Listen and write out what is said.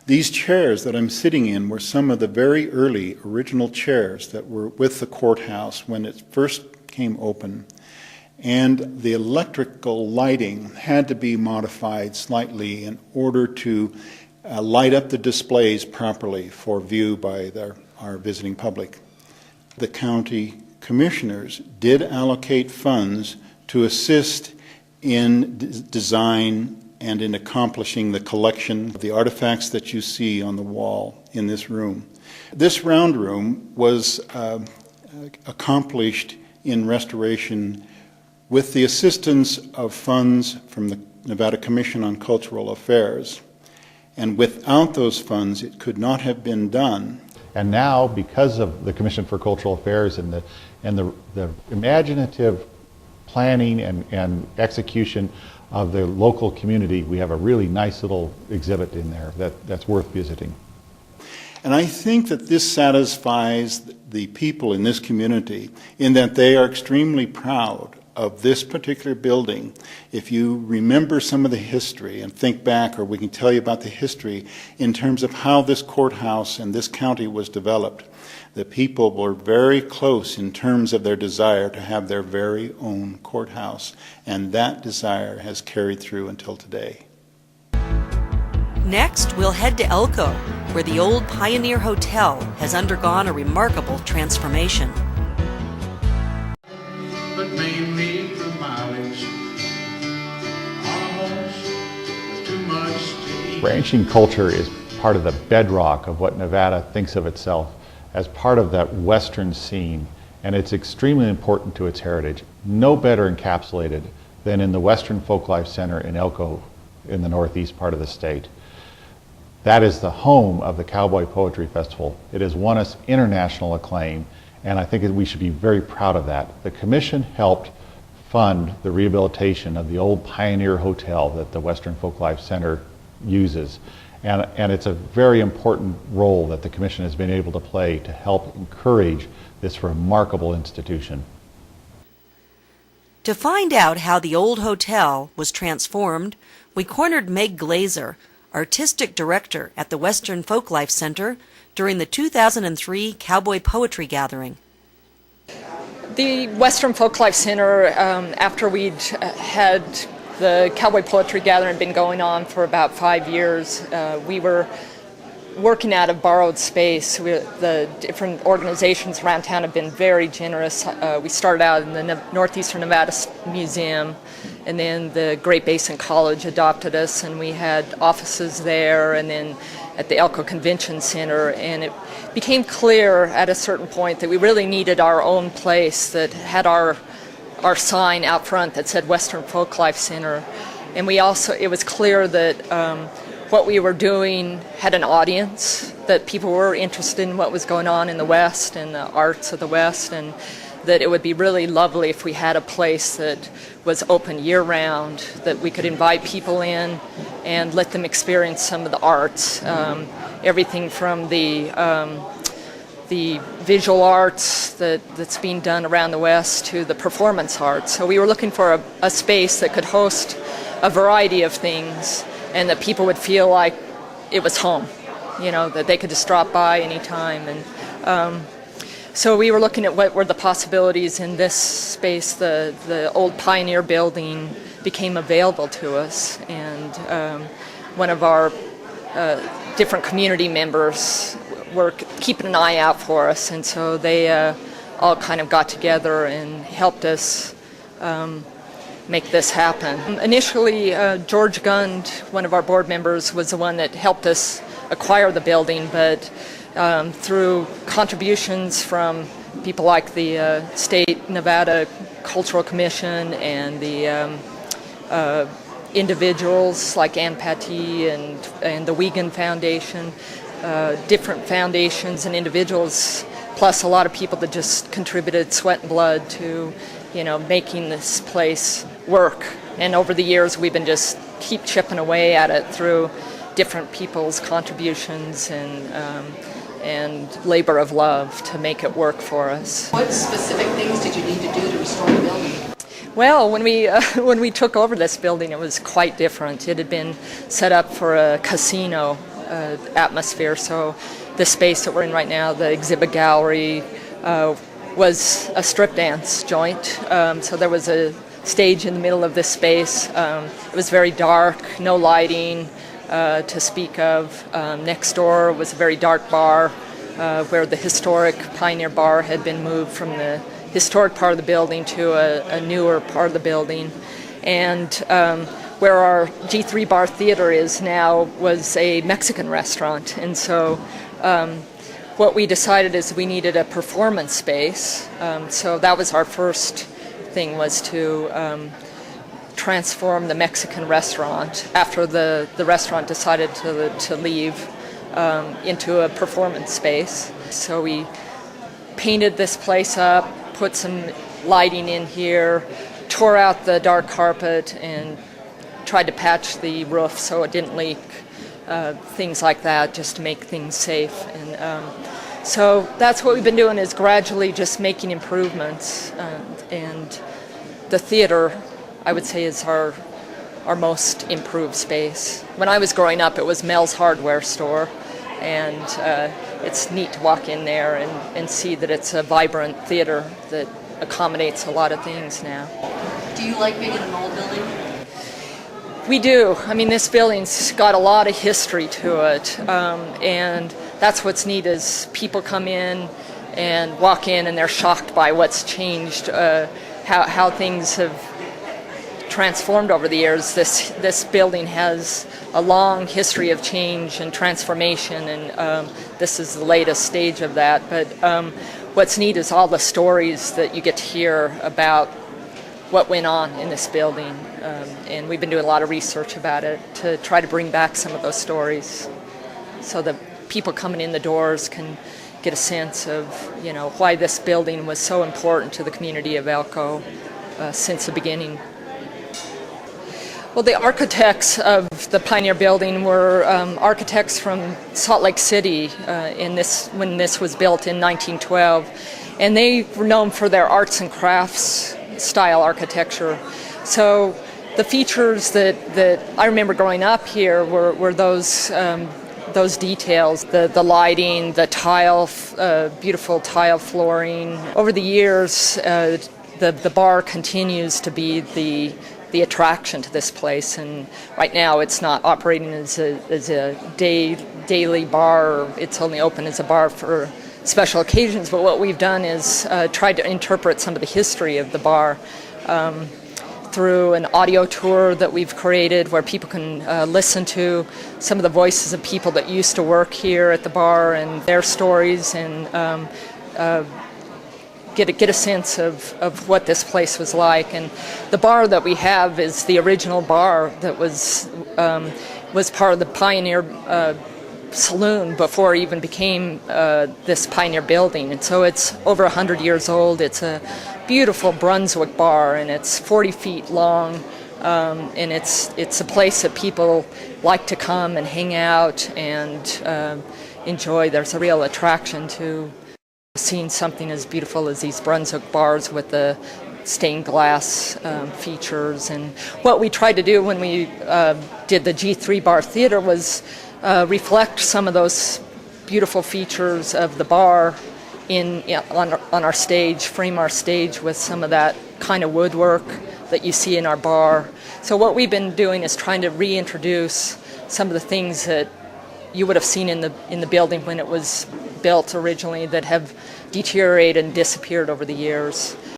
These chairs that I'm sitting in were some of the very early original chairs that were with the courthouse when it first came open. And the electrical lighting had to be modified slightly in order to light up the displays properly for view by our visiting public. The county commissioners did allocate funds to assist in design and in accomplishing the collection of the artifacts that you see on the wall in this room. This round room was accomplished in restoration with the assistance of funds from the Nevada Commission on Cultural Affairs. And without those funds, it could not have been done. And now, because of the Commission for Cultural Affairs and the imaginative planning and execution of the local community, we have a really nice little exhibit in there that's worth visiting. And I think that this satisfies the people in this community in that they are extremely proud of this particular building. If you remember some of the history and think back, or we can tell you about the history in terms of how this courthouse and this county was developed, the people were very close in terms of their desire to have their very own courthouse, and that desire has carried through until today. Next, we'll head to Elko, where the old Pioneer Hotel has undergone a remarkable transformation. But mainly the mileage, almost too much to eat. Ranching culture is part of the bedrock of what Nevada thinks of itself as part of that Western scene, and it's extremely important to its heritage. No better encapsulated than in the Western Folklife Center in Elko in the northeast part of the state. That is the home of the Cowboy Poetry Festival. It has won us international acclaim, and I think that we should be very proud of that. The commission helped fund the rehabilitation of the old Pioneer Hotel that the Western Folklife Center uses. And it's a very important role that the commission has been able to play to help encourage this remarkable institution. To find out how the old hotel was transformed, we cornered Meg Glaser, Artistic Director at the Western Folklife Center, during the 2003 Cowboy Poetry Gathering. The Western Folklife Center, after we'd had the Cowboy Poetry Gathering been going on for about 5 years, we were working out of borrowed space. The different organizations around town have been very generous. We started out in the Northeastern Nevada Museum, and then the Great Basin College adopted us, and we had offices there, and then at the Elko Convention Center, and it became clear at a certain point that we really needed our own place that had our sign out front that said Western Folklife Center. And it was clear that what we were doing had an audience, that people were interested in what was going on in the West and the arts of the West, and that it would be really lovely if we had a place that was open year-round, that we could invite people in and let them experience some of the arts, everything from the visual arts that's being done around the West to the performance arts. So we were looking for a space that could host a variety of things and that people would feel like it was home, that they could just drop by anytime. And so we were looking at what were the possibilities in this space. The old Pioneer building became available to us, and one of our different community members were keeping an eye out for us, and so they all kind of got together and helped us make this happen. Initially, George Gund, one of our board members, was the one that helped us acquire the building, but through contributions from people like the State Nevada Cultural Commission and the individuals like Ann Patty and the Wiegand Foundation, different foundations and individuals, plus a lot of people that just contributed sweat and blood to, making this place work. And over the years, we've been just keep chipping away at it through different people's contributions and labor of love to make it work for us. What specific things did you need to do to restore the building? Well, when we took over this building, it was quite different. It had been set up for a casino atmosphere. So the space that we're in right now, the exhibit gallery, was a strip dance joint. So there was a stage in the middle of this space. It was very dark, no lighting to speak of. Next door was a very dark bar where the historic Pioneer Bar had been moved from the historic part of the building to a newer part of the building. And where our G3 Bar Theater is now was a Mexican restaurant. And so what we decided is we needed a performance space. So that was our first thing, was to transform the Mexican restaurant after the restaurant decided to leave into a performance space. So we painted this place up, put some lighting in here, tore out the dark carpet, and tried to patch the roof so it didn't leak, things like that, just to make things safe. And so that's what we've been doing, is gradually just making improvements. And the theater, I would say, is our most improved space. When I was growing up, it was Mel's Hardware store, and it's neat to walk in there and see that it's a vibrant theater that accommodates a lot of things now. Do you like being in an old building? We do. I mean, this building's got a lot of history to it, and that's what's neat, is people come in and walk in and they're shocked by what's changed, how things have transformed over the years. This building has a long history of change and transformation, and this is the latest stage of that. But what's neat is all the stories that you get to hear about what went on in this building, and we've been doing a lot of research about it to try to bring back some of those stories, so that people coming in the doors can get a sense of, why this building was so important to the community of Elko since the beginning. Well, the architects of the Pioneer Building were architects from Salt Lake City when this was built in 1912, and they were known for their arts and crafts style architecture. So the features that I remember growing up here were those details, the lighting, the tile, beautiful tile flooring. Over the years, the bar continues to be the attraction to this place, and right now it's not operating as a daily bar. It's only open as a bar for special occasions. But what we've done is tried to interpret some of the history of the bar through an audio tour that we've created, where people can listen to some of the voices of people that used to work here at the bar and their stories, and get a sense of what this place was like. And the bar that we have is the original bar that was part of the Pioneer Saloon before it even became this Pioneer Building. And so it's over 100 years old. It's a beautiful Brunswick bar, and it's 40 feet long, and it's a place that people like to come and hang out and enjoy. There's a real attraction to seeing something as beautiful as these Brunswick bars with the stained glass features. And what we tried to do when we did the G3 Bar Theater was reflect some of those beautiful features of the bar on our stage, frame our stage with some of that kind of woodwork that you see in our bar. So what we've been doing is trying to reintroduce some of the things that you would have seen in the building when it was built originally, that have deteriorated and disappeared over the years.